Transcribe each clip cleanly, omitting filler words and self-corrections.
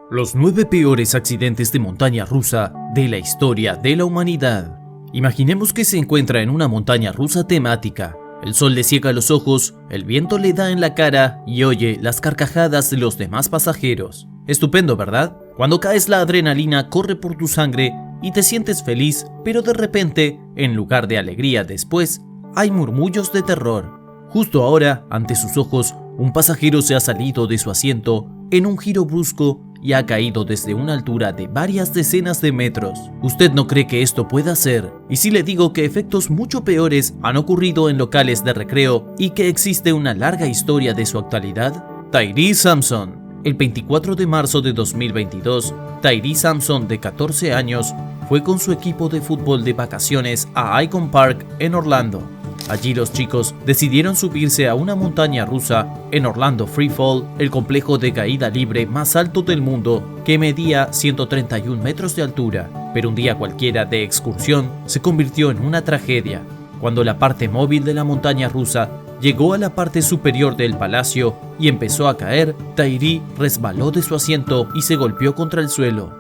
Los 9 peores accidentes de montaña rusa de la historia de la humanidad. Imaginemos que se encuentra en una montaña rusa temática. El sol le ciega los ojos, el viento le da en la cara y oye las carcajadas de los demás pasajeros. Estupendo, ¿verdad? Cuando caes, la adrenalina corre por tu sangre y te sientes feliz, pero de repente, en lugar de alegría después, hay murmullos de terror. Justo ahora, ante sus ojos, un pasajero se ha salido de su asiento en un giro brusco y ha caído desde una altura de varias decenas de metros. Usted no cree que esto pueda ser, y si le digo que efectos mucho peores han ocurrido en locales de recreo y que existe una larga historia de su actualidad. Tyree Sampson. El 24 de marzo de 2022, Tyree Sampson, de 14 años, fue con su equipo de fútbol de vacaciones a Icon Park en Orlando. Allí los chicos decidieron subirse a una montaña rusa en Orlando Freefall, el complejo de caída libre más alto del mundo, que medía 131 metros de altura. Pero un día cualquiera de excursión se convirtió en una tragedia. Cuando la parte móvil de la montaña rusa llegó a la parte superior del palacio y empezó a caer, Tyree resbaló de su asiento y se golpeó contra el suelo.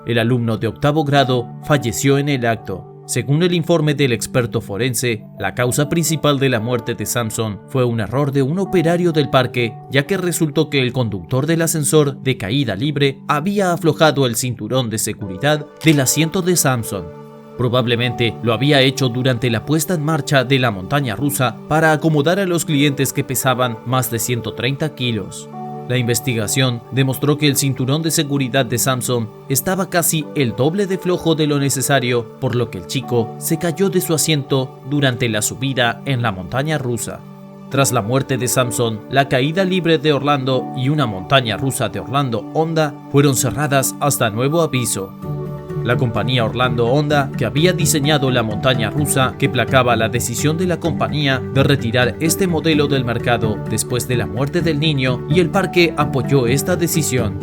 El alumno de 8º grado falleció en el acto. Según el informe del experto forense, la causa principal de la muerte de Sampson fue un error de un operario del parque, ya que resultó que el conductor del ascensor de caída libre había aflojado el cinturón de seguridad del asiento de Sampson. Probablemente lo había hecho durante la puesta en marcha de la montaña rusa para acomodar a los clientes que pesaban más de 130 kilos. La investigación demostró que el cinturón de seguridad de Sampson estaba casi el doble de flojo de lo necesario, por lo que el chico se cayó de su asiento durante la subida en la montaña rusa. Tras la muerte de Sampson, la caída libre de Orlando y una montaña rusa de Orlando Honda fueron cerradas hasta nuevo aviso. La compañía Orlando Honda, que había diseñado la montaña rusa, que placaba la decisión de la compañía de retirar este modelo del mercado después de la muerte del niño, y el parque apoyó esta decisión.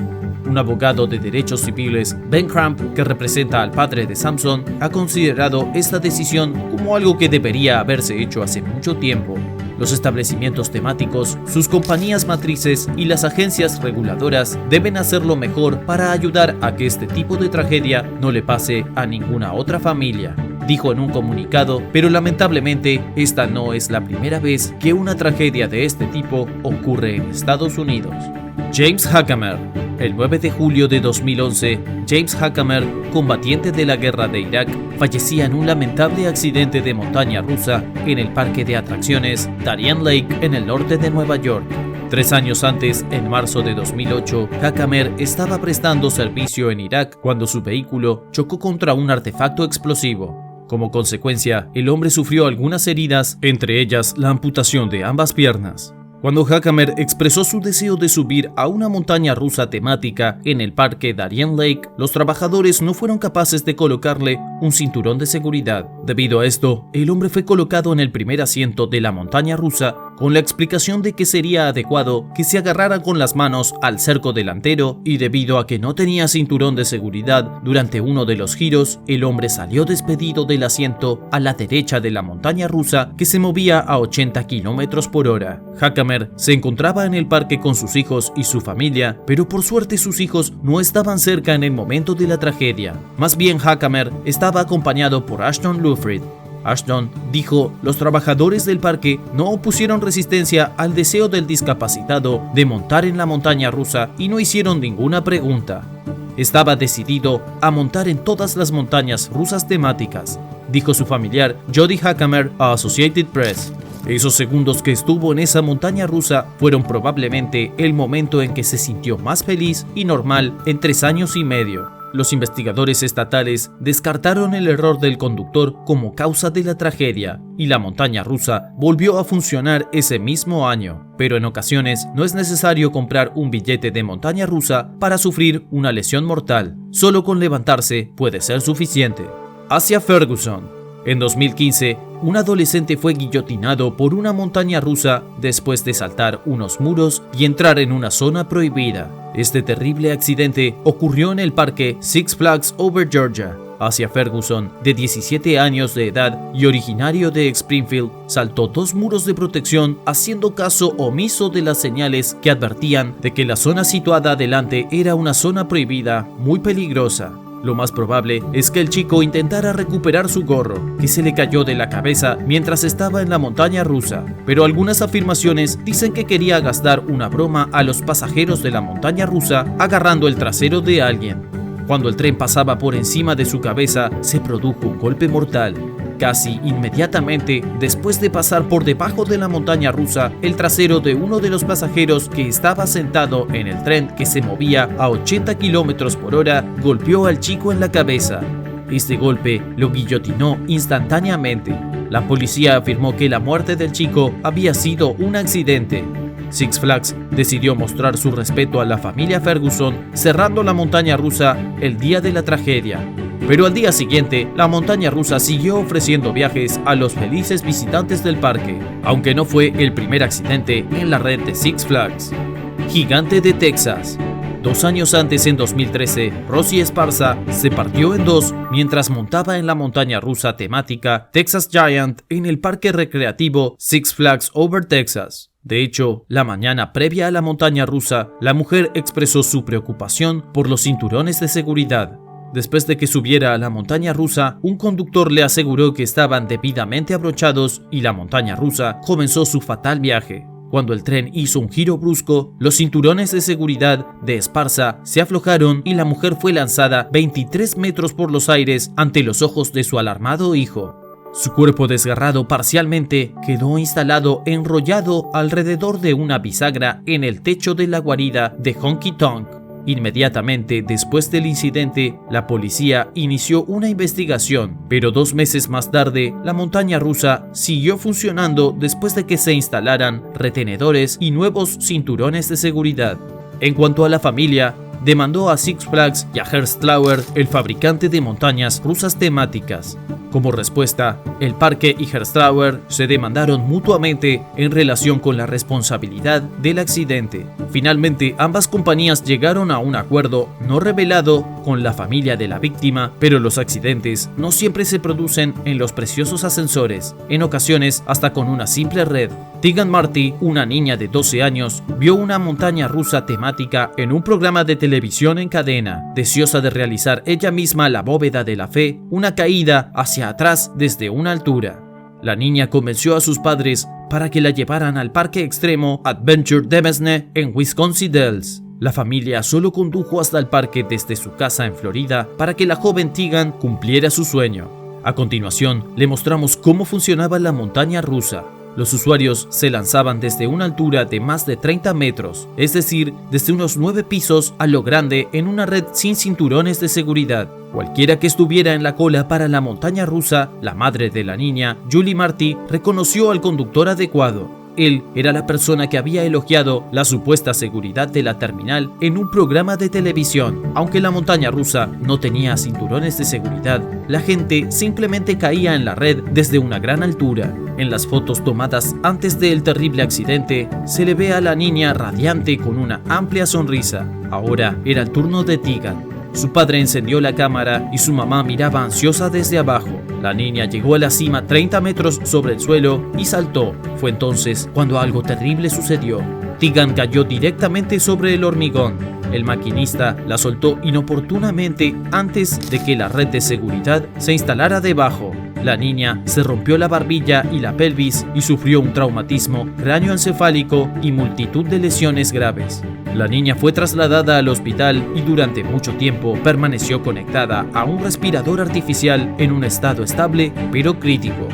Un abogado de derechos civiles, Ben Crump, que representa al padre de Sampson, ha considerado esta decisión como algo que debería haberse hecho hace mucho tiempo. Los establecimientos temáticos, sus compañías matrices y las agencias reguladoras deben hacerlo mejor para ayudar a que este tipo de tragedia no le pase a ninguna otra familia, dijo en un comunicado, pero lamentablemente esta no es la primera vez que una tragedia de este tipo ocurre en Estados Unidos. James Hackamer. El 9 de julio de 2011, James Hackamer, combatiente de la guerra de Irak, fallecía en un lamentable accidente de montaña rusa en el parque de atracciones Darien Lake en el norte de Nueva York. 3 años antes, en marzo de 2008, Hackamer estaba prestando servicio en Irak cuando su vehículo chocó contra un artefacto explosivo. Como consecuencia, el hombre sufrió algunas heridas, entre ellas la amputación de ambas piernas. Cuando Hackamer expresó su deseo de subir a una montaña rusa temática en el parque Darien Lake, los trabajadores no fueron capaces de colocarle un cinturón de seguridad. Debido a esto, el hombre fue colocado en el primer asiento de la montaña rusa con la explicación de que sería adecuado que se agarrara con las manos al cerco delantero, y debido a que no tenía cinturón de seguridad durante uno de los giros, el hombre salió despedido del asiento a la derecha de la montaña rusa, que se movía a 80 km por hora. Hackamer se encontraba en el parque con sus hijos y su familia, pero por suerte sus hijos no estaban cerca en el momento de la tragedia. Más bien, Hackamer estaba acompañado por Ashton Lufrid. Ashton dijo: los trabajadores del parque no opusieron resistencia al deseo del discapacitado de montar en la montaña rusa y no hicieron ninguna pregunta. Estaba decidido a montar en todas las montañas rusas temáticas, dijo su familiar Jody Hackamer a Associated Press. Esos segundos que estuvo en esa montaña rusa fueron probablemente el momento en que se sintió más feliz y normal en 3 años y medio. Los investigadores estatales descartaron el error del conductor como causa de la tragedia, y la montaña rusa volvió a funcionar ese mismo año. Pero en ocasiones no es necesario comprar un billete de montaña rusa para sufrir una lesión mortal. Solo con levantarse puede ser suficiente. Asia Ferguson. En 2015, un adolescente fue guillotinado por una montaña rusa después de saltar unos muros y entrar en una zona prohibida. Este terrible accidente ocurrió en el parque Six Flags Over Georgia. Asia Ferguson, de 17 años de edad y originario de Springfield, saltó 2 muros de protección haciendo caso omiso de las señales que advertían de que la zona situada adelante era una zona prohibida muy peligrosa. Lo más probable es que el chico intentara recuperar su gorro, que se le cayó de la cabeza mientras estaba en la montaña rusa, pero algunas afirmaciones dicen que quería gastar una broma a los pasajeros de la montaña rusa agarrando el trasero de alguien. Cuando el tren pasaba por encima de su cabeza, se produjo un golpe mortal. Casi inmediatamente después de pasar por debajo de la montaña rusa, el trasero de uno de los pasajeros que estaba sentado en el tren que se movía a 80 km por hora golpeó al chico en la cabeza. Este golpe lo guillotinó instantáneamente. La policía afirmó que la muerte del chico había sido un accidente. Six Flags decidió mostrar su respeto a la familia Ferguson cerrando la montaña rusa el día de la tragedia. Pero al día siguiente, la montaña rusa siguió ofreciendo viajes a los felices visitantes del parque, aunque no fue el primer accidente en la red de Six Flags. Gigante de Texas. 2 años antes, en 2013, Rosie Esparza se partió en 2 mientras montaba en la montaña rusa temática Texas Giant en el parque recreativo Six Flags Over Texas. De hecho, la mañana previa a la montaña rusa, la mujer expresó su preocupación por los cinturones de seguridad. Después de que subiera a la montaña rusa, un conductor le aseguró que estaban debidamente abrochados y la montaña rusa comenzó su fatal viaje. Cuando el tren hizo un giro brusco, los cinturones de seguridad de Esparza se aflojaron y la mujer fue lanzada 23 metros por los aires ante los ojos de su alarmado hijo. Su cuerpo desgarrado parcialmente quedó instalado enrollado alrededor de una bisagra en el techo de la guarida de Honky Tonk. Inmediatamente después del incidente, la policía inició una investigación, pero 2 meses más tarde, la montaña rusa siguió funcionando después de que se instalaran retenedores y nuevos cinturones de seguridad. En cuanto a la familia, demandó a Six Flags y a Herstlauer, el fabricante de montañas rusas temáticas. Como respuesta, el parque y Herstlauer se demandaron mutuamente en relación con la responsabilidad del accidente. Finalmente, ambas compañías llegaron a un acuerdo no revelado con la familia de la víctima, pero los accidentes no siempre se producen en los preciosos ascensores, en ocasiones hasta con una simple red. Tegan Marty, una niña de 12 años, vio una montaña rusa temática en un programa de televisión en cadena. Deseosa de realizar ella misma la bóveda de la fe, una caída hacia atrás desde una altura. La niña convenció a sus padres para que la llevaran al parque extremo Adventure Demesne en Wisconsin Dells. La familia solo condujo hasta el parque desde su casa en Florida para que la joven Tegan cumpliera su sueño. A continuación, le mostramos cómo funcionaba la montaña rusa. Los usuarios se lanzaban desde una altura de más de 30 metros, es decir, desde unos 9 pisos a lo grande en una red sin cinturones de seguridad. Cualquiera que estuviera en la cola para la montaña rusa, la madre de la niña, Julie Marty, reconoció al conductor adecuado. Él era la persona que había elogiado la supuesta seguridad de la terminal en un programa de televisión. Aunque la montaña rusa no tenía cinturones de seguridad, la gente simplemente caía en la red desde una gran altura. En las fotos tomadas antes del terrible accidente, se le ve a la niña radiante con una amplia sonrisa. Ahora era el turno de Tegan. Su padre encendió la cámara y su mamá miraba ansiosa desde abajo. La niña llegó a la cima 30 metros sobre el suelo y saltó. Fue entonces cuando algo terrible sucedió. Tegan cayó directamente sobre el hormigón. El maquinista la soltó inoportunamente antes de que la red de seguridad se instalara debajo. La niña se rompió la barbilla y la pelvis y sufrió un traumatismo cráneoencefálico y multitud de lesiones graves. La niña fue trasladada al hospital y durante mucho tiempo permaneció conectada a un respirador artificial en un estado estable pero crítico.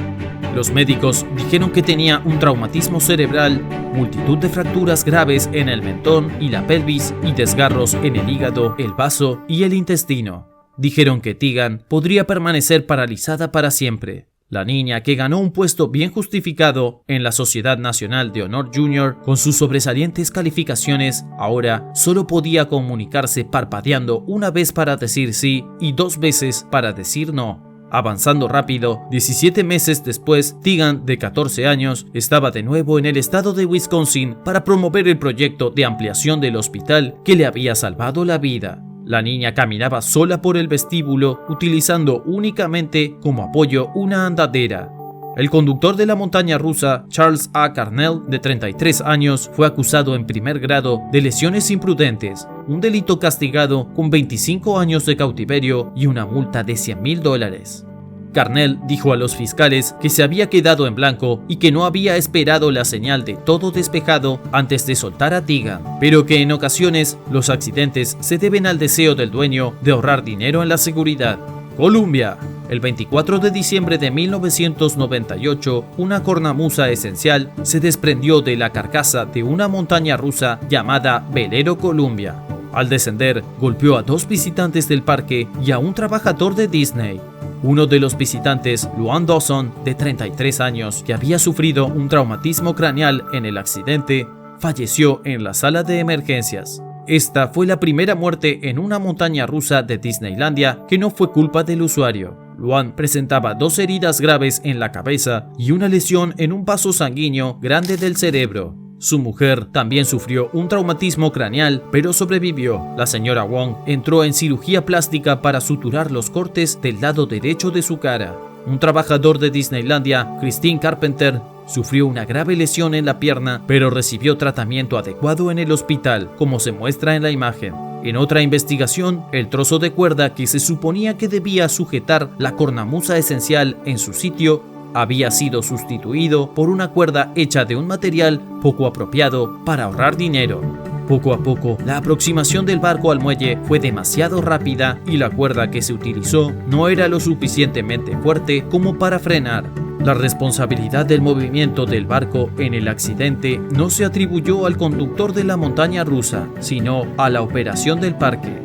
Los médicos dijeron que tenía un traumatismo cerebral, multitud de fracturas graves en el mentón y la pelvis y desgarros en el hígado, el vaso y el intestino. Dijeron que Tegan podría permanecer paralizada para siempre. La niña, que ganó un puesto bien justificado en la Sociedad Nacional de Honor Junior con sus sobresalientes calificaciones, ahora solo podía comunicarse parpadeando una vez para decir sí y 2 veces para decir no. Avanzando rápido, 17 meses después, Tegan, de 14 años, estaba de nuevo en el estado de Wisconsin para promover el proyecto de ampliación del hospital que le había salvado la vida. La niña caminaba sola por el vestíbulo, utilizando únicamente como apoyo una andadera. El conductor de la montaña rusa, Charles A. Carnell, de 33 años, fue acusado en primer grado de lesiones imprudentes, un delito castigado con 25 años de cautiverio y una multa de $100,000. Carnell dijo a los fiscales que se había quedado en blanco y que no había esperado la señal de todo despejado antes de soltar a Tegan, pero que en ocasiones los accidentes se deben al deseo del dueño de ahorrar dinero en la seguridad. Columbia. El 24 de diciembre de 1998, una cornamusa esencial se desprendió de la carcasa de una montaña rusa llamada Velero Columbia. Al descender, golpeó a 2 visitantes del parque y a un trabajador de Disney. Uno de los visitantes, Luann Dawson, de 33 años, que había sufrido un traumatismo craneal en el accidente, falleció en la sala de emergencias. Esta fue la primera muerte en una montaña rusa de Disneylandia que no fue culpa del usuario. Luann presentaba 2 heridas graves en la cabeza y una lesión en un vaso sanguíneo grande del cerebro. Su mujer también sufrió un traumatismo craneal, pero sobrevivió. La señora Wong entró en cirugía plástica para suturar los cortes del lado derecho de su cara. Un trabajador de Disneylandia, Christine Carpenter, sufrió una grave lesión en la pierna, pero recibió tratamiento adecuado en el hospital, como se muestra en la imagen. En otra investigación, el trozo de cuerda que se suponía que debía sujetar la cornamusa esencial en su sitio había sido sustituido por una cuerda hecha de un material poco apropiado para ahorrar dinero. Poco a poco, la aproximación del barco al muelle fue demasiado rápida y la cuerda que se utilizó no era lo suficientemente fuerte como para frenar. La responsabilidad del movimiento del barco en el accidente no se atribuyó al conductor de la montaña rusa, sino a la operación del parque.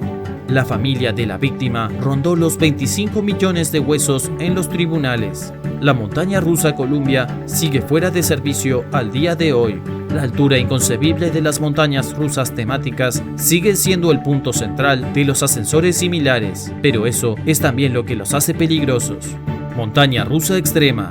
La familia de la víctima rondó los 25 millones de huesos en los tribunales. La montaña rusa Columbia sigue fuera de servicio al día de hoy. La altura inconcebible de las montañas rusas temáticas sigue siendo el punto central de los ascensores similares, pero eso es también lo que los hace peligrosos. Montaña rusa extrema.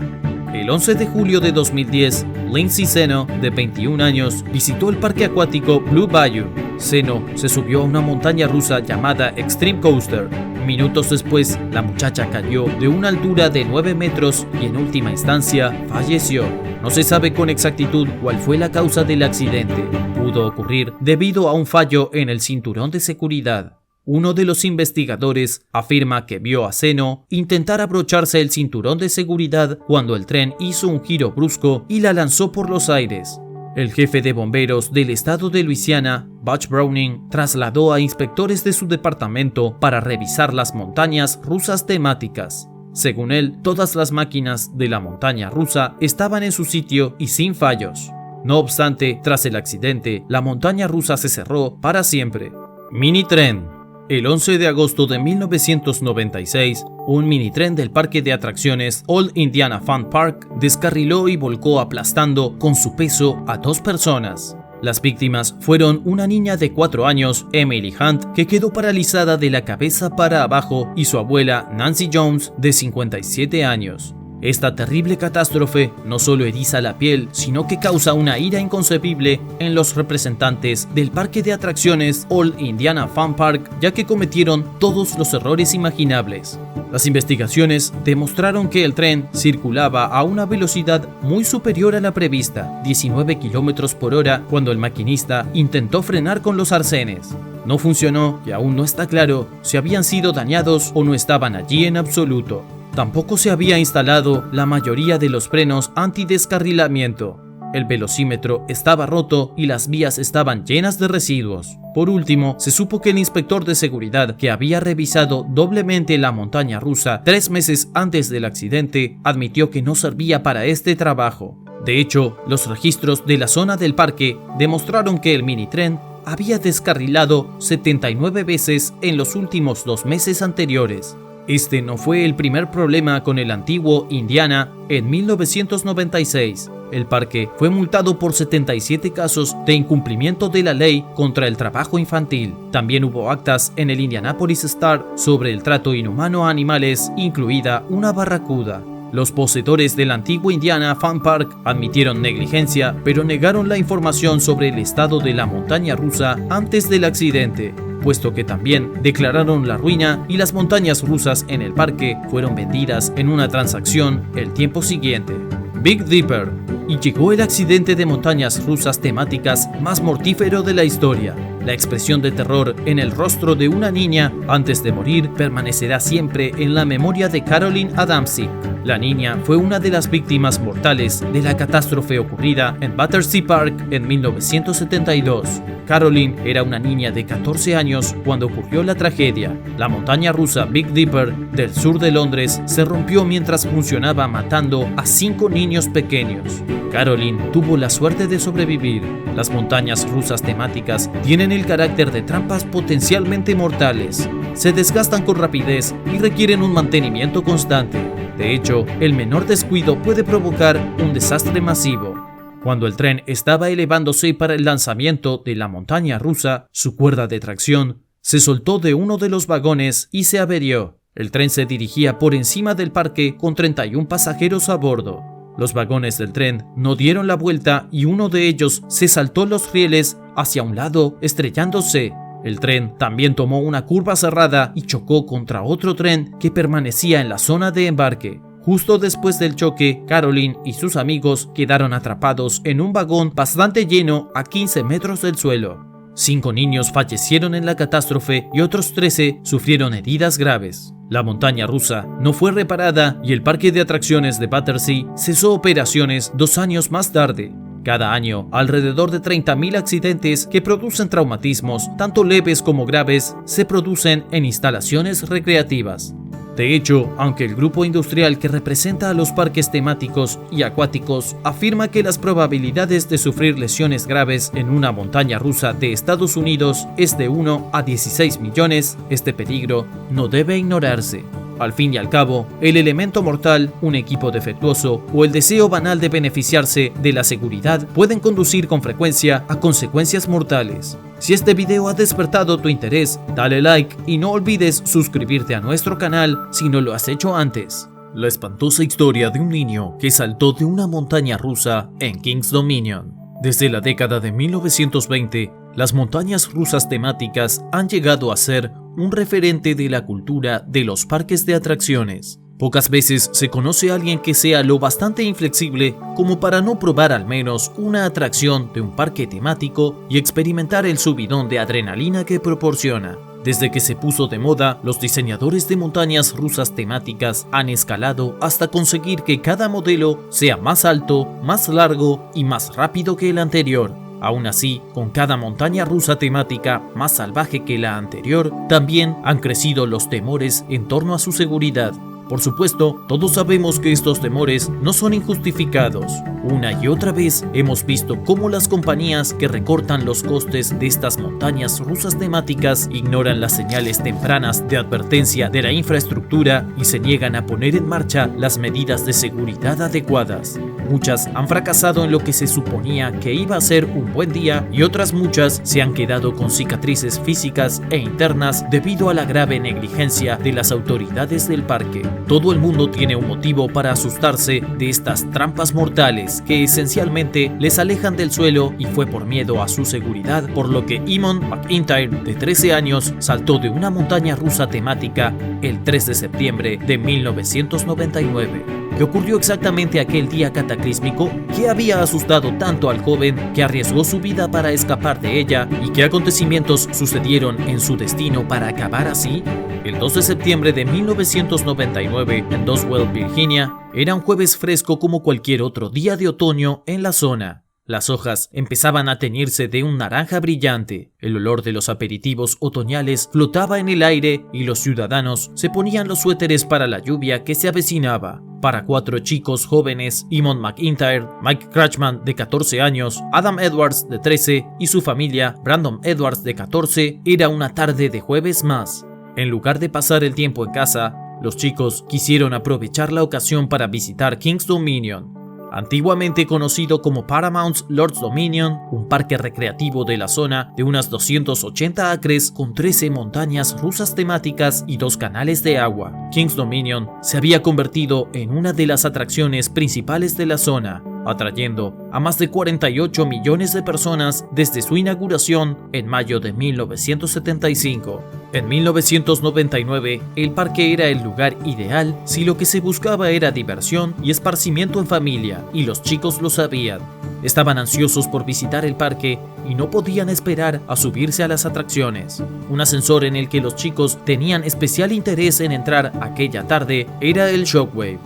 El 11 de julio de 2010, Lindsay Seno, de 21 años, visitó el parque acuático Blue Bayou. Seno se subió a una montaña rusa llamada Extreme Coaster. Minutos después, la muchacha cayó de una altura de 9 metros y en última instancia falleció. No se sabe con exactitud cuál fue la causa del accidente. Pudo ocurrir debido a un fallo en el cinturón de seguridad. Uno de los investigadores afirma que vio a Seno intentar abrocharse el cinturón de seguridad cuando el tren hizo un giro brusco y la lanzó por los aires. El jefe de bomberos del estado de Luisiana, Butch Browning, trasladó a inspectores de su departamento para revisar las montañas rusas temáticas. Según él, todas las máquinas de la montaña rusa estaban en su sitio y sin fallos. No obstante, tras el accidente, la montaña rusa se cerró para siempre. Mini tren. El 11 de agosto de 1996, un minitren del parque de atracciones Old Indiana Fun Park descarriló y volcó aplastando con su peso a 2 personas. Las víctimas fueron una niña de 4 años, Emily Hunt, que quedó paralizada de la cabeza para abajo, y su abuela, Nancy Jones, de 57 años. Esta terrible catástrofe no solo eriza la piel, sino que causa una ira inconcebible en los representantes del parque de atracciones Old Indiana Fun Park, ya que cometieron todos los errores imaginables. Las investigaciones demostraron que el tren circulaba a una velocidad muy superior a la prevista, 19 km por hora, cuando el maquinista intentó frenar con los arcenes. No funcionó y aún no está claro si habían sido dañados o no estaban allí en absoluto. Tampoco se había instalado la mayoría de los frenos antidescarrilamiento. El velocímetro estaba roto y las vías estaban llenas de residuos. Por último, se supo que el inspector de seguridad, que había revisado doblemente la montaña rusa 3 meses antes del accidente, admitió que no servía para este trabajo. De hecho, los registros de la zona del parque demostraron que el minitren había descarrilado 79 veces en los últimos 2 meses anteriores. Este no fue el primer problema con el antiguo Indiana. En 1996, el parque fue multado por 77 casos de incumplimiento de la ley contra el trabajo infantil. También hubo actas en el Indianapolis Star sobre el trato inhumano a animales, incluida una barracuda. Los poseedores del antiguo Indiana Fun Park admitieron negligencia, pero negaron la información sobre el estado de la montaña rusa antes del accidente. puesto que también declararon la ruina y las montañas rusas en el parque fueron vendidas en una transacción el tiempo siguiente. Big Dipper. Y llegó el accidente de montañas rusas temáticas más mortífero de la historia. La expresión de terror en el rostro de una niña antes de morir permanecerá siempre en la memoria de Caroline Adamczyk. La niña fue una de las víctimas mortales de la catástrofe ocurrida en Battersea Park en 1972. Caroline era una niña de 14 años cuando ocurrió la tragedia. La montaña rusa Big Dipper del sur de Londres se rompió mientras funcionaba matando a 5 niños pequeños. Caroline tuvo la suerte de sobrevivir. Las montañas rusas temáticas tienen el carácter de trampas potencialmente mortales. Se desgastan con rapidez y requieren un mantenimiento constante. De hecho, el menor descuido puede provocar un desastre masivo. Cuando el tren estaba elevándose para el lanzamiento de la montaña rusa, su cuerda de tracción se soltó de uno de los vagones y se averió. El tren se dirigía por encima del parque con 31 pasajeros a bordo. Los vagones del tren no dieron la vuelta y uno de ellos se saltó los rieles hacia un lado, estrellándose. El tren también tomó una curva cerrada y chocó contra otro tren que permanecía en la zona de embarque. Justo después del choque, Caroline y sus amigos quedaron atrapados en un vagón bastante lleno a 15 metros del suelo. 5 niños fallecieron en la catástrofe y otros 13 sufrieron heridas graves. La montaña rusa no fue reparada y el parque de atracciones de Battersea cesó operaciones 2 años más tarde. Cada año, alrededor de 30.000 accidentes que producen traumatismos, tanto leves como graves, se producen en instalaciones recreativas. De hecho, aunque el grupo industrial que representa a los parques temáticos y acuáticos afirma que las probabilidades de sufrir lesiones graves en una montaña rusa de Estados Unidos es de 1 a 16 millones, este peligro no debe ignorarse. Al fin y al cabo, el elemento mortal, un equipo defectuoso o el deseo banal de beneficiarse de la seguridad pueden conducir con frecuencia a consecuencias mortales. Si este video ha despertado tu interés, dale like y no olvides suscribirte a nuestro canal si no lo has hecho antes. La espantosa historia de un niño que saltó de una montaña rusa en Kings Dominion. Desde la década de 1920, las montañas rusas temáticas han llegado a ser un referente de la cultura de los parques de atracciones. Pocas veces se conoce a alguien que sea lo bastante inflexible como para no probar al menos una atracción de un parque temático y experimentar el subidón de adrenalina que proporciona. Desde que se puso de moda, los diseñadores de montañas rusas temáticas han escalado hasta conseguir que cada modelo sea más alto, más largo y más rápido que el anterior. Aún así, con cada montaña rusa temática más salvaje que la anterior, también han crecido los temores en torno a su seguridad. Por supuesto, todos sabemos que estos temores no son injustificados. Una y otra vez hemos visto cómo las compañías que recortan los costes de estas montañas rusas temáticas ignoran las señales tempranas de advertencia de la infraestructura y se niegan a poner en marcha las medidas de seguridad adecuadas. Muchas han fracasado en lo que se suponía que iba a ser un buen día y otras muchas se han quedado con cicatrices físicas e internas debido a la grave negligencia de las autoridades del parque. Todo el mundo tiene un motivo para asustarse de estas trampas mortales que esencialmente les alejan del suelo y fue por miedo a su seguridad por lo que Eamon McIntyre, de 13 años, saltó de una montaña rusa temática el 3 de septiembre de 1999. ¿Qué ocurrió exactamente aquel día cataclísmico? ¿Qué había asustado tanto al joven que arriesgó su vida para escapar de ella? ¿Y qué acontecimientos sucedieron en su destino para acabar así? El 2 de septiembre de 1999, en Doswell, Virginia, era un jueves fresco como cualquier otro día de otoño en la zona. Las hojas empezaban a teñirse de un naranja brillante, el olor de los aperitivos otoñales flotaba en el aire y los ciudadanos se ponían los suéteres para la lluvia que se avecinaba. Para 4 chicos jóvenes, Eamon McIntyre, Mike Crutchman de 14 años, Adam Edwards de 13 y su familia, Brandon Edwards de 14, era una tarde de jueves más. En lugar de pasar el tiempo en casa, los chicos quisieron aprovechar la ocasión para visitar Kings Dominion, antiguamente conocido como Paramount's Lord's Dominion, un parque recreativo de la zona de unas 280 acres con 13 montañas rusas temáticas y 2 canales de agua. Kings Dominion se había convertido en una de las atracciones principales de la zona. atrayendo a más de 48 millones de personas desde su inauguración en mayo de 1975. En 1999, el parque era el lugar ideal si lo que se buscaba era diversión y esparcimiento en familia, y los chicos lo sabían. Estaban ansiosos por visitar el parque y no podían esperar a subirse a las atracciones. Un ascensor en el que los chicos tenían especial interés en entrar aquella tarde era el Shockwave.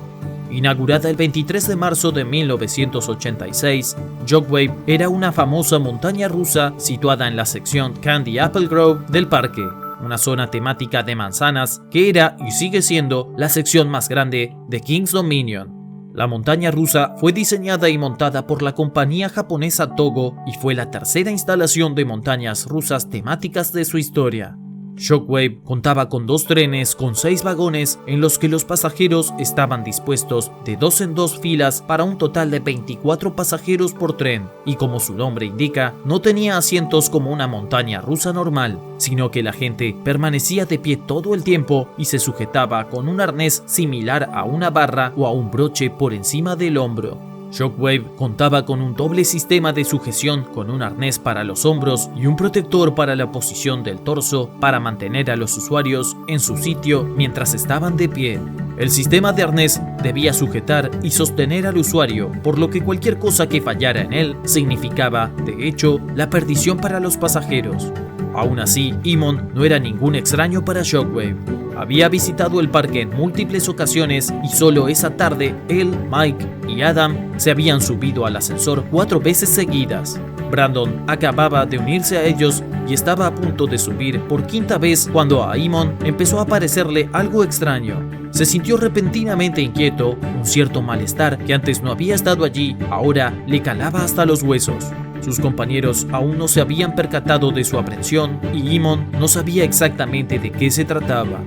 Inaugurada el 23 de marzo de 1986, Shockwave era una famosa montaña rusa situada en la sección Candy Apple Grove del parque, una zona temática de manzanas que era y sigue siendo la sección más grande de Kings Dominion. La montaña rusa fue diseñada y montada por la compañía japonesa Togo y fue la tercera instalación de montañas rusas temáticas de su historia. Shockwave contaba con 2 trenes con 6 vagones en los que los pasajeros estaban dispuestos de 2 en 2 filas para un total de 24 pasajeros por tren, y como su nombre indica, no tenía asientos como una montaña rusa normal, sino que la gente permanecía de pie todo el tiempo y se sujetaba con un arnés similar a una barra o a un broche por encima del hombro. Shockwave contaba con un doble sistema de sujeción con un arnés para los hombros y un protector para la posición del torso para mantener a los usuarios en su sitio mientras estaban de pie. El sistema de arnés debía sujetar y sostener al usuario, por lo que cualquier cosa que fallara en él significaba, de hecho, la perdición para los pasajeros. Aún así, Eamon no era ningún extraño para Shockwave. Había visitado el parque en múltiples ocasiones y solo esa tarde él, Mike y Adam se habían subido al ascensor 4 veces seguidas. Brandon acababa de unirse a ellos y estaba a punto de subir por 5ª vez cuando a Eamon empezó a parecerle algo extraño. Se sintió repentinamente inquieto, un cierto malestar que antes no había estado allí, ahora le calaba hasta los huesos. Sus compañeros aún no se habían percatado de su aprensión y Eamon no sabía exactamente de qué se trataba.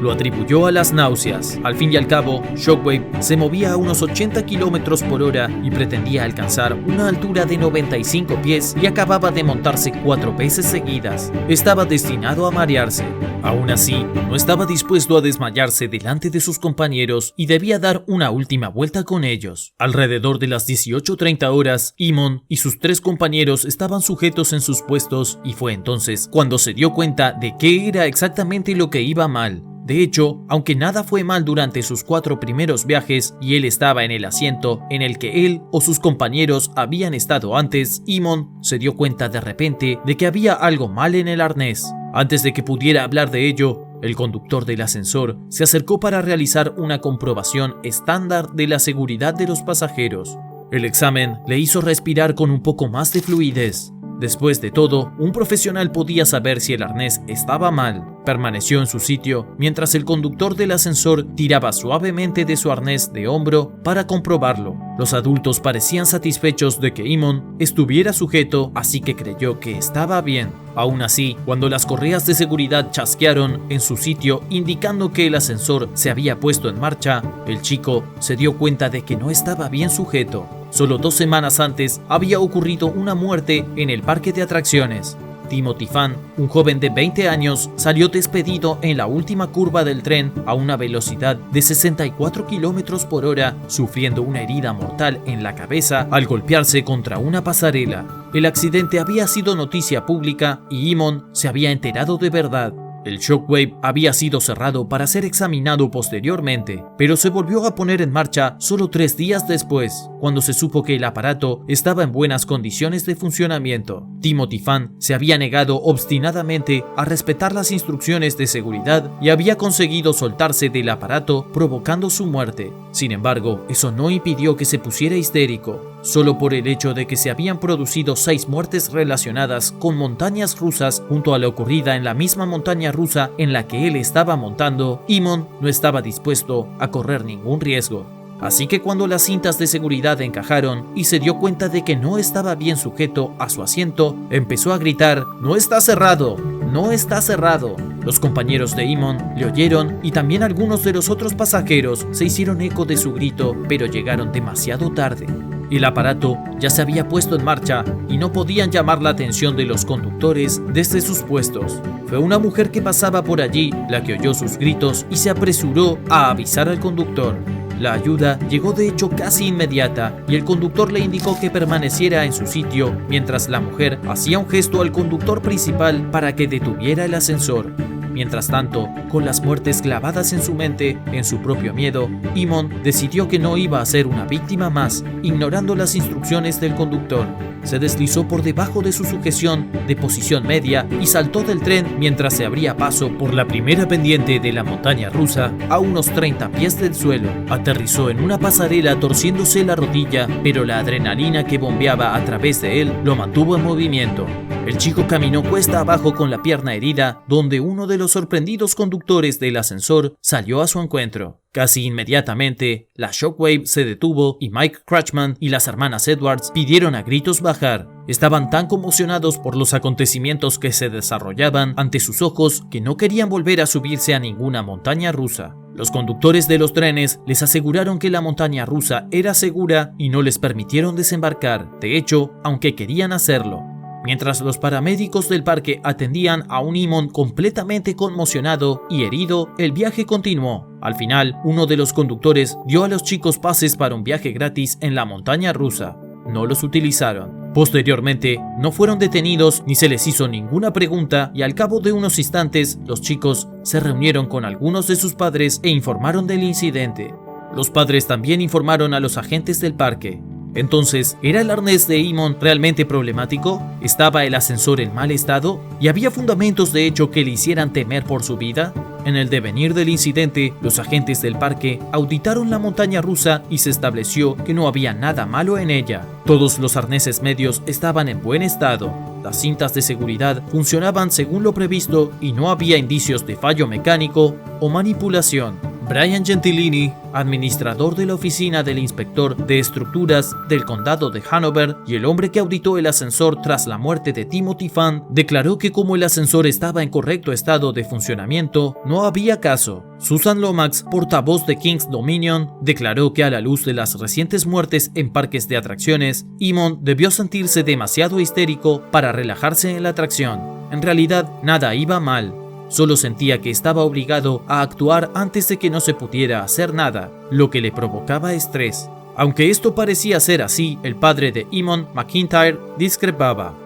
Lo atribuyó a las náuseas. Al fin y al cabo, Shockwave se movía a unos 80 km por hora y pretendía alcanzar una altura de 95 pies y acababa de montarse 4 veces seguidas. Estaba destinado a marearse. Aún así, no estaba dispuesto a desmayarse delante de sus compañeros y debía dar una última vuelta con ellos. Alrededor de las 18:30 horas, Eamon y sus 3 compañeros estaban sujetos en sus puestos y fue entonces cuando se dio cuenta de qué era exactamente lo que iba mal. De hecho, aunque nada fue mal durante sus 4 primeros viajes y él estaba en el asiento en el que él o sus compañeros habían estado antes, Eamon se dio cuenta de repente de que había algo mal en el arnés. Antes de que pudiera hablar de ello, el conductor del ascensor se acercó para realizar una comprobación estándar de la seguridad de los pasajeros. El examen le hizo respirar con un poco más de fluidez. Después de todo, un profesional podía saber si el arnés estaba mal. Permaneció en su sitio mientras el conductor del ascensor tiraba suavemente de su arnés de hombro para comprobarlo. Los adultos parecían satisfechos de que Eamon estuviera sujeto, así que creyó que estaba bien. Aún así, cuando las correas de seguridad chasquearon en su sitio indicando que el ascensor se había puesto en marcha, el chico se dio cuenta de que no estaba bien sujeto. Solo 2 semanas antes había ocurrido una muerte en el parque de atracciones. Timothy Fan, un joven de 20 años, salió despedido en la última curva del tren a una velocidad de 64 km por hora, sufriendo una herida mortal en la cabeza al golpearse contra una pasarela. El accidente había sido noticia pública y Eamon se había enterado de verdad. El Shockwave había sido cerrado para ser examinado posteriormente, pero se volvió a poner en marcha solo 3 días después, cuando se supo que el aparato estaba en buenas condiciones de funcionamiento. Timothy Fan se había negado obstinadamente a respetar las instrucciones de seguridad y había conseguido soltarse del aparato, provocando su muerte. Sin embargo, eso no impidió que se pusiera histérico. Solo por el hecho de que se habían producido 6 muertes relacionadas con montañas rusas junto a la ocurrida en la misma montaña rusa en la que él estaba montando, Eamon no estaba dispuesto a correr ningún riesgo. Así que cuando las cintas de seguridad encajaron y se dio cuenta de que no estaba bien sujeto a su asiento, empezó a gritar: «¡No está cerrado! ¡No está cerrado!». Los compañeros de Eamon le oyeron y también algunos de los otros pasajeros se hicieron eco de su grito, pero llegaron demasiado tarde. El aparato ya se había puesto en marcha y no podían llamar la atención de los conductores desde sus puestos. Fue una mujer que pasaba por allí la que oyó sus gritos y se apresuró a avisar al conductor. La ayuda llegó de hecho casi inmediata y el conductor le indicó que permaneciera en su sitio mientras la mujer hacía un gesto al conductor principal para que detuviera el ascensor. Mientras tanto, con las muertes clavadas en su mente, en su propio miedo, Eamon decidió que no iba a ser una víctima más, ignorando las instrucciones del conductor. Se deslizó por debajo de su sujeción de posición media y saltó del tren mientras se abría paso por la primera pendiente de la montaña rusa a unos 30 pies del suelo. Aterrizó en una pasarela torciéndose la rodilla, pero la adrenalina que bombeaba a través de él lo mantuvo en movimiento. El chico caminó cuesta abajo con la pierna herida, donde uno de los sorprendidos conductores del ascensor salió a su encuentro. Casi inmediatamente, la Shockwave se detuvo y Mike Crutchman y las hermanas Edwards pidieron a gritos bajar. Estaban tan conmocionados por los acontecimientos que se desarrollaban ante sus ojos que no querían volver a subirse a ninguna montaña rusa. Los conductores de los trenes les aseguraron que la montaña rusa era segura y no les permitieron desembarcar. De hecho, aunque querían hacerlo. Mientras los paramédicos del parque atendían a un Eamon completamente conmocionado y herido, el viaje continuó. Al final, uno de los conductores dio a los chicos pases para un viaje gratis en la montaña rusa. No los utilizaron. Posteriormente, no fueron detenidos ni se les hizo ninguna pregunta y al cabo de unos instantes, los chicos se reunieron con algunos de sus padres e informaron del incidente. Los padres también informaron a los agentes del parque. Entonces, ¿era el arnés de Eamon realmente problemático? ¿Estaba el ascensor en mal estado? ¿Y había fundamentos de hecho que le hicieran temer por su vida? En el devenir del incidente, los agentes del parque auditaron la montaña rusa y se estableció que no había nada malo en ella. Todos los arneses medios estaban en buen estado. Las cintas de seguridad funcionaban según lo previsto y no había indicios de fallo mecánico o manipulación. Brian Gentilini, administrador de la oficina del inspector de estructuras del condado de Hanover y el hombre que auditó el ascensor tras la muerte de Timothy Phan, declaró que como el ascensor estaba en correcto estado de funcionamiento, no había caso. Susan Lomax, portavoz de Kings Dominion, declaró que a la luz de las recientes muertes en parques de atracciones, Eamon debió sentirse demasiado histérico para relajarse en la atracción. En realidad, nada iba mal. Solo sentía que estaba obligado a actuar antes de que no se pudiera hacer nada, lo que le provocaba estrés. Aunque esto parecía ser así, el padre de Eamon, McIntyre, discrepaba.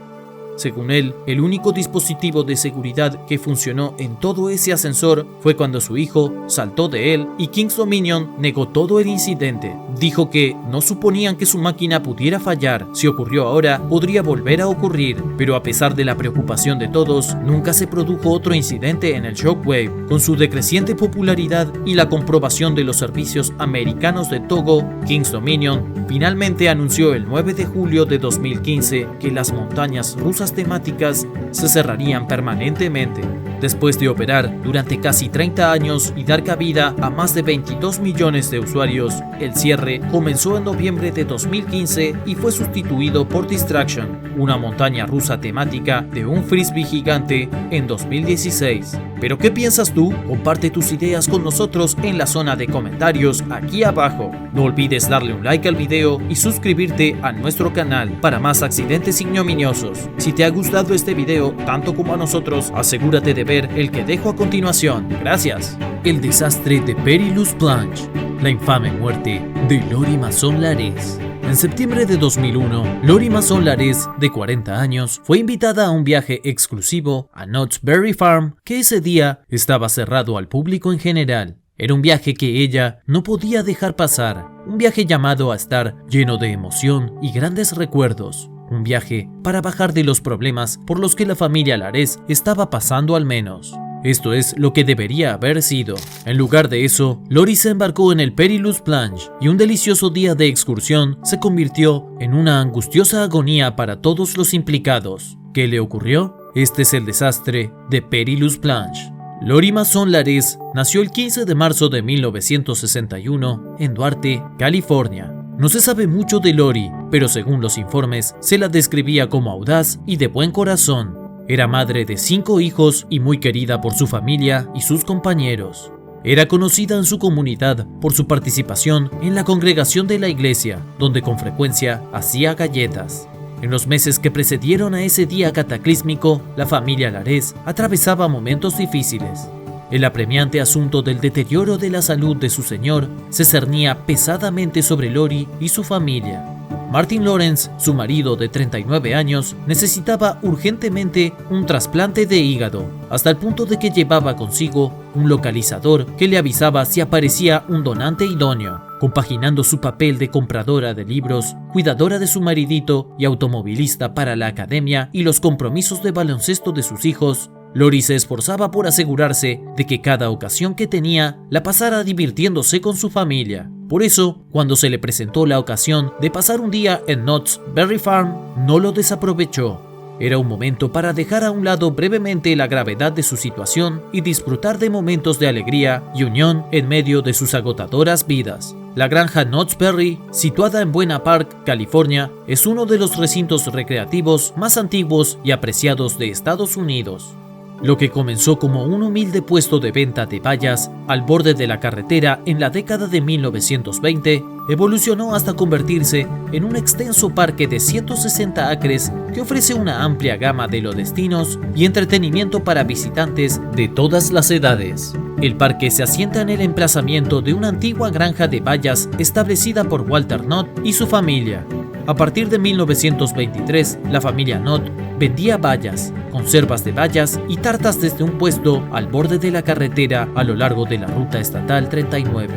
Según él, el único dispositivo de seguridad que funcionó en todo ese ascensor fue cuando su hijo saltó de él y Kings Dominion negó todo el incidente. Dijo que no suponían que su máquina pudiera fallar. Si ocurrió ahora, podría volver a ocurrir. Pero a pesar de la preocupación de todos, nunca se produjo otro incidente en el Shockwave. Con su decreciente popularidad y la comprobación de los servicios americanos de Togo, Kings Dominion finalmente anunció el 9 de julio de 2015 que las montañas rusas temáticas se cerrarían permanentemente. Después de operar durante casi 30 años y dar cabida a más de 22 millones de usuarios, el cierre comenzó en noviembre de 2015 y fue sustituido por Distraction, una montaña rusa temática de un frisbee gigante, en 2016. ¿Pero qué piensas tú? Comparte tus ideas con nosotros en la zona de comentarios aquí abajo. No olvides darle un like al video y suscribirte a nuestro canal para más accidentes ignominiosos. Si te ha gustado este video tanto como a nosotros, asegúrate de ver el que dejo a continuación. Gracias. El desastre de Perilous Plunge. La infame muerte de Lori Mason Lares. En septiembre de 2001, Lori Mason Lares, de 40 años, fue invitada a un viaje exclusivo a Knott's Berry Farm, que ese día estaba cerrado al público en general. Era un viaje que ella no podía dejar pasar, un viaje llamado a estar lleno de emoción y grandes recuerdos. Un viaje para bajar de los problemas por los que la familia Lares estaba pasando al menos. Esto es lo que debería haber sido. En lugar de eso, Lori se embarcó en el Perilous Plunge y un delicioso día de excursión se convirtió en una angustiosa agonía para todos los implicados. ¿Qué le ocurrió? Este es el desastre de Perilous Plunge. Lori Mason Lares nació el 15 de marzo de 1961 en Duarte, California. No se sabe mucho de Lori, pero según los informes, se la describía como audaz y de buen corazón. Era madre de 5 hijos y muy querida por su familia y sus compañeros. Era conocida en su comunidad por su participación en la congregación de la iglesia, donde con frecuencia hacía galletas. En los meses que precedieron a ese día cataclísmico, la familia Lares atravesaba momentos difíciles. El apremiante asunto del deterioro de la salud de su señor se cernía pesadamente sobre Lori y su familia. Martin Lawrence, su marido de 39 años, necesitaba urgentemente un trasplante de hígado, hasta el punto de que llevaba consigo un localizador que le avisaba si aparecía un donante idóneo. Compaginando su papel de compradora de libros, cuidadora de su maridito y automovilista para la academia y los compromisos de baloncesto de sus hijos, Lori se esforzaba por asegurarse de que cada ocasión que tenía la pasara divirtiéndose con su familia. Por eso, cuando se le presentó la ocasión de pasar un día en Knott's Berry Farm, no lo desaprovechó. Era un momento para dejar a un lado brevemente la gravedad de su situación y disfrutar de momentos de alegría y unión en medio de sus agotadoras vidas. La granja Knott's Berry, situada en Buena Park, California, es uno de los recintos recreativos más antiguos y apreciados de Estados Unidos. Lo que comenzó como un humilde puesto de venta de bayas al borde de la carretera en la década de 1920, evolucionó hasta convertirse en un extenso parque de 160 acres que ofrece una amplia gama de destinos y entretenimiento para visitantes de todas las edades. El parque se asienta en el emplazamiento de una antigua granja de bayas establecida por Walter Knott y su familia. A partir de 1923, la familia Knott vendía bayas, conservas de bayas y tartas desde un puesto al borde de la carretera a lo largo de la ruta estatal 39.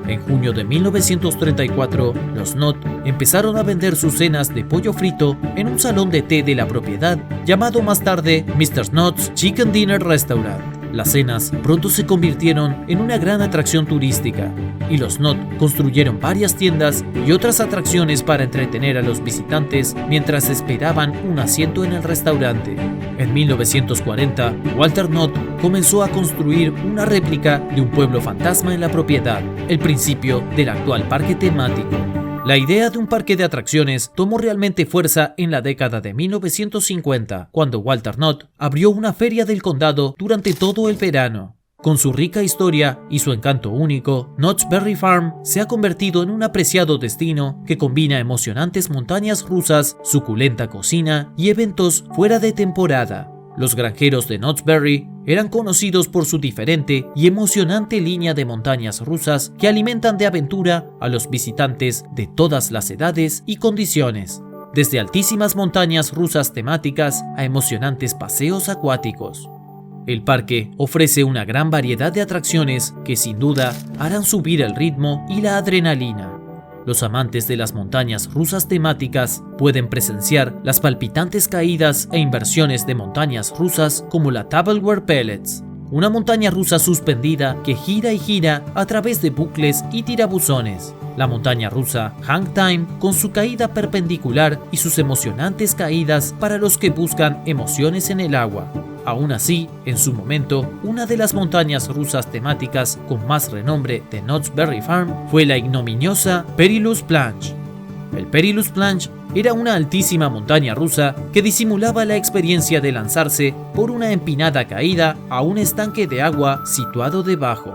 En junio de 1934, los Knott empezaron a vender sus cenas de pollo frito en un salón de té de la propiedad llamado más tarde Mr. Knott's Chicken Dinner Restaurant. Las cenas pronto se convirtieron en una gran atracción turística y los Knott construyeron varias tiendas y otras atracciones para entretener a los visitantes mientras esperaban un asiento en el restaurante. En 1940, Walter Knott comenzó a construir una réplica de un pueblo fantasma en la propiedad, el principio del actual parque temático. La idea de un parque de atracciones tomó realmente fuerza en la década de 1950, cuando Walter Knott abrió una feria del condado durante todo el verano. Con su rica historia y su encanto único, Knott's Berry Farm se ha convertido en un apreciado destino que combina emocionantes montañas rusas, suculenta cocina y eventos fuera de temporada. Los granjeros de Knott's Berry eran conocidos por su diferente y emocionante línea de montañas rusas que alimentan de aventura a los visitantes de todas las edades y condiciones, desde altísimas montañas rusas temáticas a emocionantes paseos acuáticos. El parque ofrece una gran variedad de atracciones que sin duda harán subir el ritmo y la adrenalina. Los amantes de las montañas rusas temáticas pueden presenciar las palpitantes caídas e inversiones de montañas rusas como la Tableware Pellets, una montaña rusa suspendida que gira y gira a través de bucles y tirabuzones. La montaña rusa Hang Time con su caída perpendicular y sus emocionantes caídas para los que buscan emociones en el agua. Aún así, en su momento, una de las montañas rusas temáticas con más renombre de Knott's Berry Farm fue la ignominiosa Perilous Plunge. El Perilous Plunge era una altísima montaña rusa que disimulaba la experiencia de lanzarse por una empinada caída a un estanque de agua situado debajo.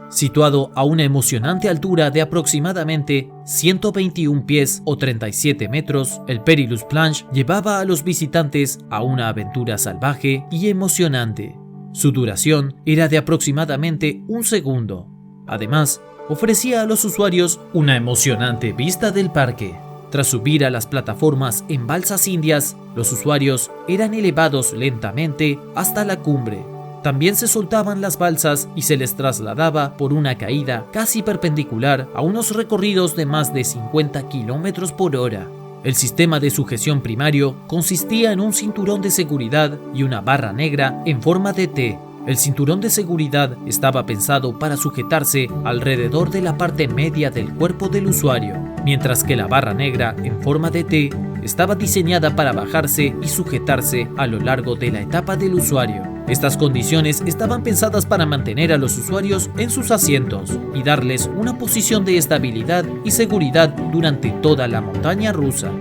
Situado a una emocionante altura de aproximadamente 121 pies o 37 metros, el Perilous Plunge llevaba a los visitantes a una aventura salvaje y emocionante. Su duración era de aproximadamente un segundo. Además, ofrecía a los usuarios una emocionante vista del parque. Tras subir a las plataformas en balsas indias, los usuarios eran elevados lentamente hasta la cumbre. También se soltaban las balsas y se les trasladaba por una caída casi perpendicular a unos recorridos de más de 50 km por hora. El sistema de sujeción primario consistía en un cinturón de seguridad y una barra negra en forma de T. El cinturón de seguridad estaba pensado para sujetarse alrededor de la parte media del cuerpo del usuario, mientras que la barra negra en forma de T estaba diseñada para bajarse y sujetarse a lo largo de la etapa del usuario. Estas condiciones estaban pensadas para mantener a los usuarios en sus asientos y darles una posición de estabilidad y seguridad durante toda la montaña rusa.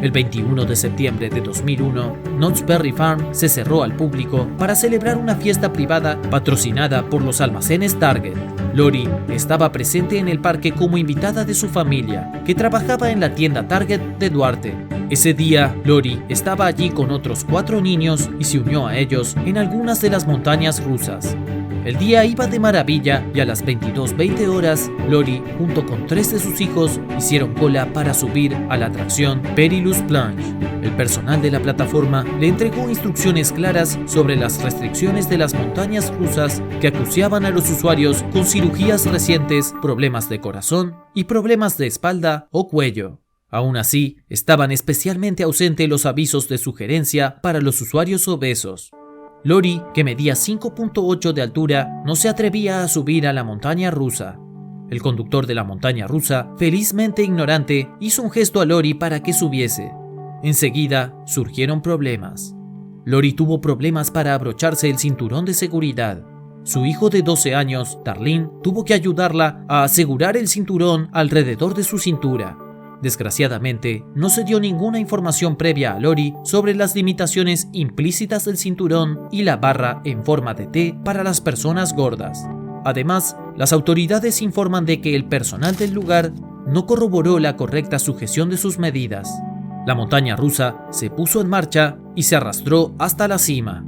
El 21 de septiembre de 2001, Knott's Berry Farm se cerró al público para celebrar una fiesta privada patrocinada por los almacenes Target. Lori estaba presente en el parque como invitada de su familia, que trabajaba en la tienda Target de Duarte. Ese día, Lori estaba allí con otros 4 niños y se unió a ellos en algunas de las montañas rusas. El día iba de maravilla y a las 22:20 horas, Lori, junto con 3 de sus hijos, hicieron cola para subir a la atracción Perilous Plunge. El personal de la plataforma le entregó instrucciones claras sobre las restricciones de las montañas rusas que acuciaban a los usuarios con cirugías recientes, problemas de corazón y problemas de espalda o cuello. Aún así, estaban especialmente ausentes los avisos de sugerencia para los usuarios obesos. Lori, que medía 5.8 de altura, no se atrevía a subir a la montaña rusa. El conductor de la montaña rusa, felizmente ignorante, hizo un gesto a Lori para que subiese. Enseguida surgieron problemas. Lori tuvo problemas para abrocharse el cinturón de seguridad. Su hijo de 12 años, Darlene, tuvo que ayudarla a asegurar el cinturón alrededor de su cintura. Desgraciadamente, no se dio ninguna información previa a Lori sobre las limitaciones implícitas del cinturón y la barra en forma de T para las personas gordas. Además, las autoridades informan de que el personal del lugar no corroboró la correcta sujeción de sus medidas. La montaña rusa se puso en marcha y se arrastró hasta la cima.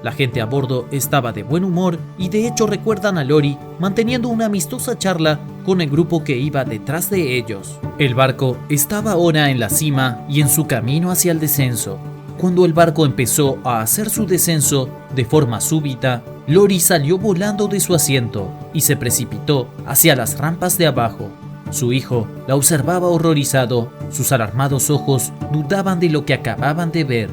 La gente a bordo estaba de buen humor y de hecho recuerdan a Lori manteniendo una amistosa charla con el grupo que iba detrás de ellos. El barco estaba ahora en la cima y en su camino hacia el descenso. Cuando el barco empezó a hacer su descenso de forma súbita, Lori salió volando de su asiento y se precipitó hacia las rampas de abajo. Su hijo la observaba horrorizado, sus alarmados ojos dudaban de lo que acababan de ver.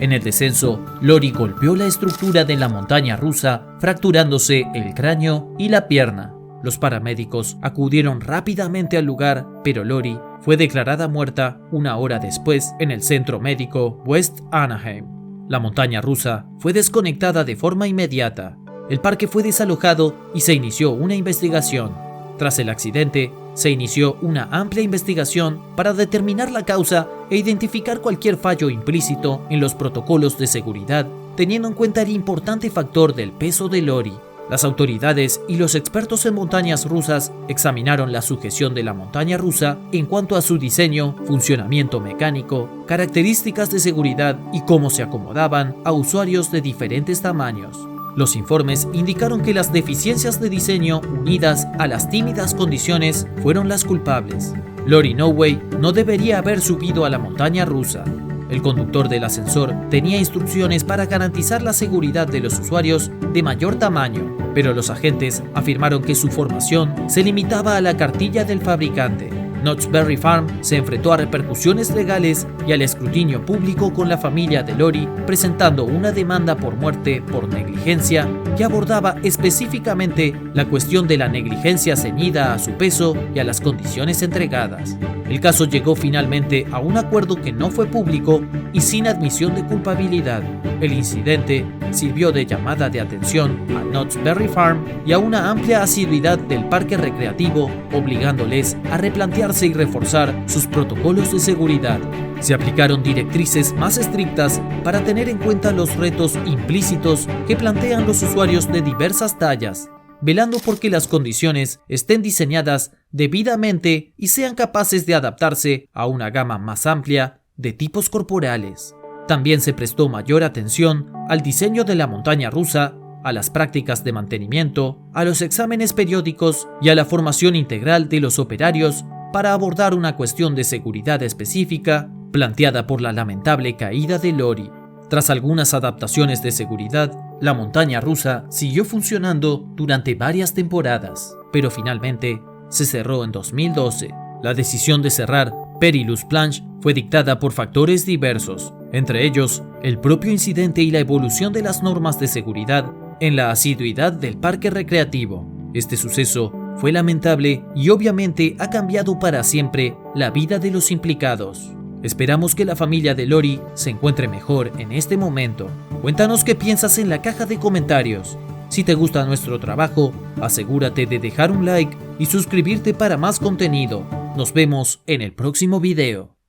En el descenso, Lori golpeó la estructura de la montaña rusa, fracturándose el cráneo y la pierna. Los paramédicos acudieron rápidamente al lugar, pero Lori fue declarada muerta una hora después en el centro médico West Anaheim. La montaña rusa fue desconectada de forma inmediata. El parque fue desalojado y se inició una investigación. Tras el accidente, se inició una amplia investigación para determinar la causa e identificar cualquier fallo implícito en los protocolos de seguridad, teniendo en cuenta el importante factor del peso de Lori. Las autoridades y los expertos en montañas rusas examinaron la sujeción de la montaña rusa en cuanto a su diseño, funcionamiento mecánico, características de seguridad y cómo se acomodaban a usuarios de diferentes tamaños. Los informes indicaron que las deficiencias de diseño unidas a las tímidas condiciones fueron las culpables. Lori Noway no debería haber subido a la montaña rusa. El conductor del ascensor tenía instrucciones para garantizar la seguridad de los usuarios de mayor tamaño, pero los agentes afirmaron que su formación se limitaba a la cartilla del fabricante. Knott's Berry Farm se enfrentó a repercusiones legales y al escrutinio público con la familia de Lori, presentando una demanda por muerte por negligencia que abordaba específicamente la cuestión de la negligencia ceñida a su peso y a las condiciones entregadas. El caso llegó finalmente a un acuerdo que no fue público y sin admisión de culpabilidad. El incidente sirvió de llamada de atención a Knott's Berry Farm y a una amplia asiduidad del parque recreativo, obligándoles a replantearse y reforzar sus protocolos de seguridad. Se aplicaron directrices más estrictas para tener en cuenta los retos implícitos que plantean los usuarios de diversas tallas, velando por que las condiciones estén diseñadas debidamente y sean capaces de adaptarse a una gama más amplia de tipos corporales. También se prestó mayor atención al diseño de la montaña rusa, a las prácticas de mantenimiento, a los exámenes periódicos y a la formación integral de los operarios para abordar una cuestión de seguridad específica planteada por la lamentable caída de Lori. Tras algunas adaptaciones de seguridad, la montaña rusa siguió funcionando durante varias temporadas, pero finalmente se cerró en 2012. La decisión de cerrar Perilous Plunge fue dictada por factores diversos, entre ellos el propio incidente y la evolución de las normas de seguridad en la asiduidad del parque recreativo. Este suceso fue lamentable y obviamente ha cambiado para siempre la vida de los implicados. Esperamos que la familia de Lori se encuentre mejor en este momento. Cuéntanos qué piensas en la caja de comentarios. Si te gusta nuestro trabajo, asegúrate de dejar un like y suscribirte para más contenido. Nos vemos en el próximo video.